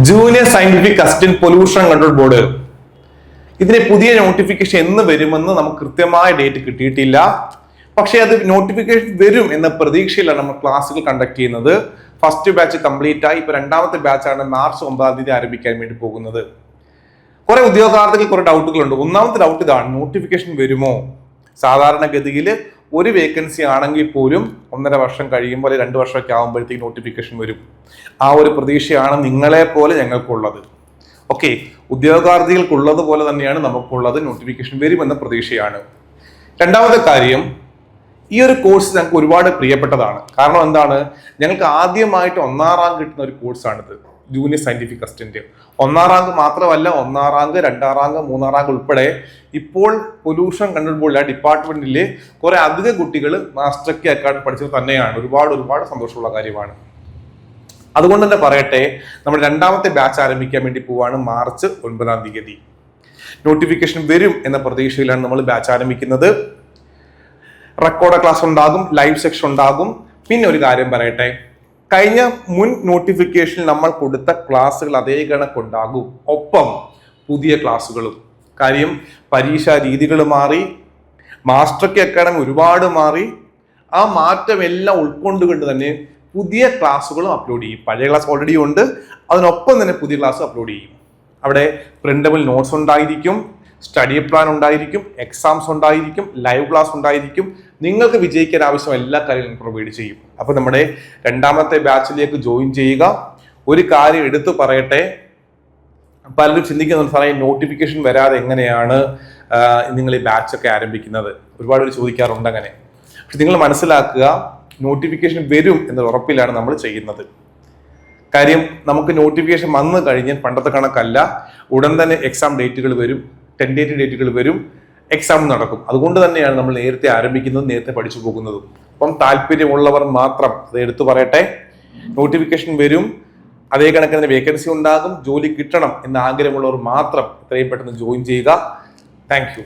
Junior scientific assistant pollution control board ഇതിന്റെ പുതിയ notification എന്ന് വരുമെന്ന് നമുക്ക് കൃത്യമായ ഡേറ്റ് കിട്ടിയിട്ടില്ല. പക്ഷേ അത് നോട്ടിഫിക്കേഷൻ വരും എന്ന പ്രതീക്ഷയിലാണ് നമ്മൾ ക്ലാസ്സുകൾ കണ്ടക്ട് ചെയ്യുന്നത്. ഫസ്റ്റ് ബാച്ച് കംപ്ലീറ്റ് ആയി. ഇപ്പൊ രണ്ടാമത്തെ ബാച്ചാണ് മാർച്ച് 9 ആരംഭിക്കാൻ വേണ്ടി പോകുന്നത്. കുറെ ഉദ്യോഗാർത്ഥികൾ കുറെ ഡൗട്ടുകളുണ്ട്. ഒന്നാമത്തെ ഡൗട്ട് ഇതാണ്, നോട്ടിഫിക്കേഷൻ വരുമോ? സാധാരണഗതിയിൽ ഒരു വേക്കൻസി ആണെങ്കിൽ പോലും 1.5 വർഷം കഴിയുമ്പോൾ 2 വർഷമൊക്കെ ആകുമ്പോഴത്തേക്ക് നോട്ടിഫിക്കേഷൻ വരും. ആ ഒരു പ്രതീക്ഷയാണ് നിങ്ങളെ പോലെ ഞങ്ങൾക്കുള്ളത്. ഓക്കെ, ഉദ്യോഗാർത്ഥികൾക്കുള്ളത് പോലെ തന്നെയാണ് നമുക്കുള്ളത്. നോട്ടിഫിക്കേഷൻ വരുമെന്ന പ്രതീക്ഷയാണ്. രണ്ടാമത്തെ കാര്യം, ഈ ഒരു കോഴ്സ് ഞങ്ങൾക്ക് ഒരുപാട് പ്രിയപ്പെട്ടതാണ്. കാരണം എന്താണ്, ഞങ്ങൾക്ക് ആദ്യമായിട്ട് 1ാം റാങ്ക് കിട്ടുന്ന ഒരു കോഴ്സാണിത്, ജൂനിയർ സയന്റിഫിക് അസിസ്റ്റന്റ്. 1ാം റാങ്ക് മാത്രമല്ല, 1ാം റാങ്ക്, 2ാം റാങ്ക്, 3ാം റാങ്ക് ഉൾപ്പെടെ ഇപ്പോൾ പൊല്യൂഷൻ കൺട്രോൾ ബോർഡിലെ ഡിപ്പാർട്ട്മെന്റിലെ കുറെ അധിക കുട്ടികൾ മാസ്റ്റർ കി അക്കാഡമി പഠിച്ചത് തന്നെയാണ്. ഒരുപാട് സന്തോഷമുള്ള കാര്യമാണ്. അതുകൊണ്ട് തന്നെ പറയട്ടെ, നമ്മൾ രണ്ടാമത്തെ ബാച്ച് ആരംഭിക്കാൻ വേണ്ടി പോവാണ് മാർച്ച് 9. നോട്ടിഫിക്കേഷൻ വരും എന്ന പ്രതീക്ഷയിലാണ് നമ്മൾ ബാച്ച് ആരംഭിക്കുന്നത്. റെക്കോർഡ് ക്ലാസ് ഉണ്ടാകും, ലൈവ് സെക്ഷൻ ഉണ്ടാകും. പിന്നെ ഒരു കാര്യം പറയട്ടെ, കഴിഞ്ഞ മുൻ നോട്ടിഫിക്കേഷനിൽ നമ്മൾ കൊടുത്ത ക്ലാസ്സുകൾ അതേ കണക്കുണ്ടാകും, ഒപ്പം പുതിയ ക്ലാസ്സുകളും. കാര്യം, പരീക്ഷാ രീതികൾ മാറി, മാസ്റ്റർ കി അക്കാഡമി ഒരുപാട് മാറി. ആ മാറ്റം എല്ലാം ഉൾക്കൊണ്ടുകൊണ്ട് തന്നെ പുതിയ ക്ലാസ്സുകളും അപ്ലോഡ് ചെയ്യും. പഴയ ക്ലാസ് ഓൾറെഡി ഉണ്ട്, അതിനൊപ്പം തന്നെ പുതിയ ക്ലാസ് അപ്ലോഡ് ചെയ്യും. അവിടെ പ്രിന്റബിൾ നോട്ട്സ് ഉണ്ടായിരിക്കും, സ്റ്റഡി പ്ലാൻ ഉണ്ടായിരിക്കും, എക്സാംസ് ഉണ്ടായിരിക്കും, ലൈവ് ക്ലാസ് ഉണ്ടായിരിക്കും. നിങ്ങൾക്ക് വിജയിക്കാൻ ആവശ്യം എല്ലാ കാര്യങ്ങളും പ്രൊവൈഡ് ചെയ്യും. അപ്പൊ നമ്മുടെ രണ്ടാമത്തെ ബാച്ചിലേക്ക് ജോയിൻ ചെയ്യുക. ഒരു കാര്യം എടുത്തു പറയട്ടെ, പലരും ചിന്തിക്കുന്നുണ്ട്, സാറേ നോട്ടിഫിക്കേഷൻ വരാതെ എങ്ങനെയാണ് നിങ്ങൾ ഈ ബാച്ചൊക്കെ ആരംഭിക്കുന്നത്? ഒരുപാട് പേര് ചോദിക്കാറുണ്ട് അങ്ങനെ. പക്ഷെ നിങ്ങൾ മനസ്സിലാക്കുക, നോട്ടിഫിക്കേഷൻ വരും എന്ന ഉറപ്പിലാണ് നമ്മൾ ചെയ്യുന്നത്. കാര്യം, നമുക്ക് നോട്ടിഫിക്കേഷൻ വന്നു കഴിഞ്ഞാൽ പണ്ടത്തെ കണക്കല്ല, ഉടൻ തന്നെ എക്സാം ഡേറ്റുകൾ വരും, ടെൻഡേറ്റീവ് ഡേറ്റുകൾ വരും, എക്സാം നടക്കും. അതുകൊണ്ട് തന്നെയാണ് നമ്മൾ നേരത്തെ ആരംഭിക്കുന്നതും നേരത്തെ പഠിച്ചു പോകുന്നതും. അപ്പം താല്പര്യമുള്ളവർ മാത്രം അത് എടുത്തു പറയട്ടെ, നോട്ടിഫിക്കേഷൻ വരും, അതേ കണക്കിന് വേക്കൻസി ഉണ്ടാകും, ജോലി കിട്ടണം എന്ന ആഗ്രഹമുള്ളവർ മാത്രം എത്രയും പെട്ടെന്ന് ജോയിൻ ചെയ്യുക. Thank you.